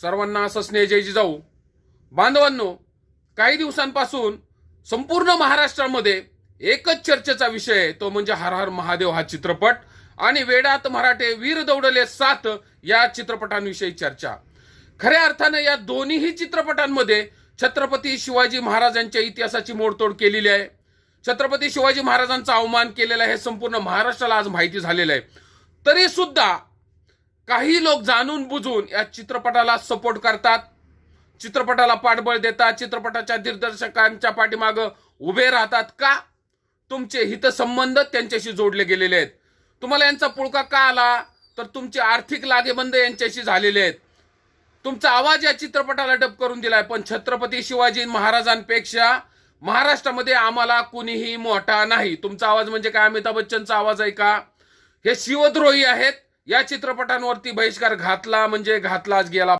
सर्वांना असं स्नेह जय जिजाऊ. बांधवांनो, काही दिवसांपासून संपूर्ण महाराष्ट्रामध्ये एकच चर्चेचा विषय आहे, तो म्हणजे हर हर महादेव हा चित्रपट आणि वेडात मराठे वीर दौडले 7 या चित्रपटांविषयी चर्चा. खऱ्या अर्थाने या दोन्हीही चित्रपटांमध्ये छत्रपती शिवाजी महाराजांच्या इतिहासाची मोडतोड केलेली आहे. छत्रपती शिवाजी महाराजांचा अवमान केलेला आहे हे संपूर्ण महाराष्ट्राला आज माहिती झालेलं आहे. तरी सुद्धा काही लोक जाणून बुजून या चित्रपटाला सपोर्ट करतात, चित्रपटाला पाठबळ देतात, चित्रपटाच्या दिग्दर्शकांच्या पाठीमागं उभे राहतात. का? तुमचे हितसंबंध त्यांच्याशी जोडले गेलेले आहेत. तुम्हाला यांचा पुळका का आला? तर तुमचे आर्थिक लागेबंद यांच्याशी झालेले आहेत. तुमचा आवाज या चित्रपटाला डब करून दिलाय. पण छत्रपती शिवाजी महाराजांपेक्षा महाराष्ट्रामध्ये आम्हाला कुणीही मोठा नाही. तुमचा आवाज म्हणजे काय? अमिताभ बच्चनचा आवाज आहे का? हे शिवद्रोही आहेत. या चित्रपटांवरती बहिष्कार घातला म्हणजे घातलाच गेला.